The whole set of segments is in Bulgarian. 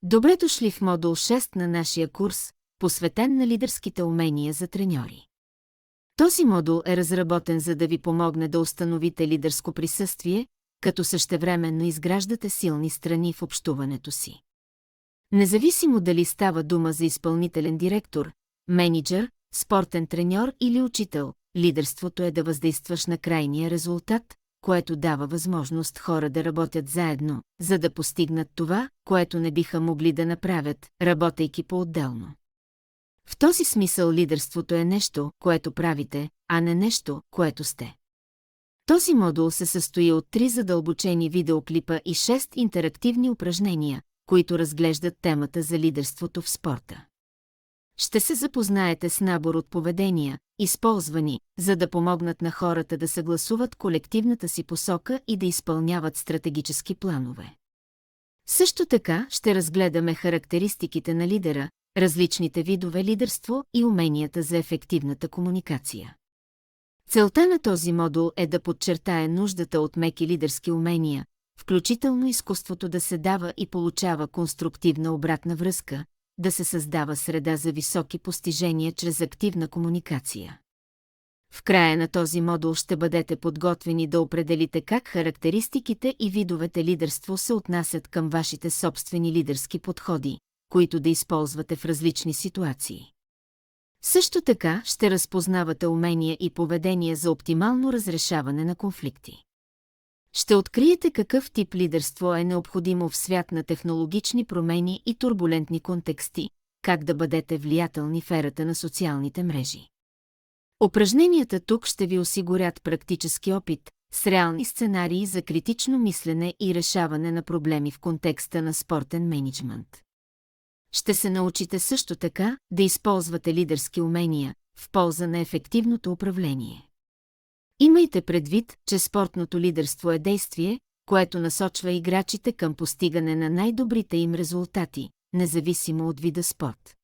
Добре дошли в модул 6 на нашия курс, посветен на лидерските умения за треньори. Този модул е разработен за да ви помогне да установите лидерско присъствие, като същевременно изграждате силни страни в общуването си. Независимо дали става дума за изпълнителен директор, мениджър, спортен треньор или учител, лидерството е да въздействаш на крайния резултат, което дава възможност хора да работят заедно, за да постигнат това, което не биха могли да направят, работейки по-отделно. В този смисъл лидерството е нещо, което правите, а не нещо, което сте. Този модул се състои от 3 задълбочени видеоклипа и 6 интерактивни упражнения, които разглеждат темата за лидерството в спорта. Ще се запознаете с набор от поведения, използвани, за да помогнат на хората да съгласуват колективната си посока и да изпълняват стратегически планове. Също така ще разгледаме характеристиките на лидера, различните видове лидерство и уменията за ефективната комуникация. Целта на този модул е да подчертае нуждата от меки лидерски умения, включително изкуството да се дава и получава конструктивна обратна връзка, да се създава среда за високи постижения чрез активна комуникация. В края на този модул ще бъдете подготвени да определите как характеристиките и видовете лидерство се отнасят към вашите собствени лидерски подходи, които да използвате в различни ситуации. Също така ще разпознавате умения и поведение за оптимално разрешаване на конфликти. Ще откриете какъв тип лидерство е необходимо в свят на технологични промени и турбулентни контексти, как да бъдете влиятелни в ерата на социалните мрежи. Упражненията тук ще ви осигурят практически опит с реални сценарии за критично мислене и решаване на проблеми в контекста на спортен мениджмънт. Ще се научите също така да използвате лидерски умения в полза на ефективното управление. Имайте предвид, че спортното лидерство е действие, което насочва играчите към постигане на най-добрите им резултати, независимо от вида спорт.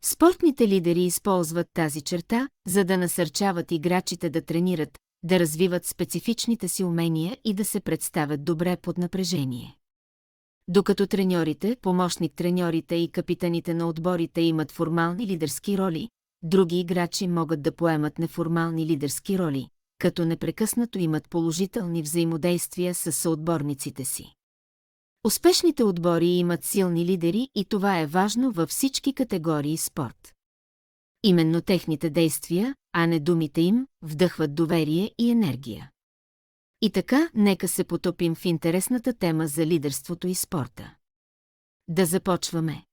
Спортните лидери използват тази черта, за да насърчават играчите да тренират, да развиват специфичните си умения и да се представят добре под напрежение. Докато треньорите, помощник-треньорите и капитаните на отборите имат формални лидерски роли, други играчи могат да поемат неформални лидерски роли, като непрекъснато имат положителни взаимодействия с съотборниците си. Успешните отбори имат силни лидери и това е важно във всички категории спорт. Именно техните действия, а не думите им, вдъхват доверие и енергия. И така, нека се потопим в интересната тема за лидерството и спорта. Да започваме.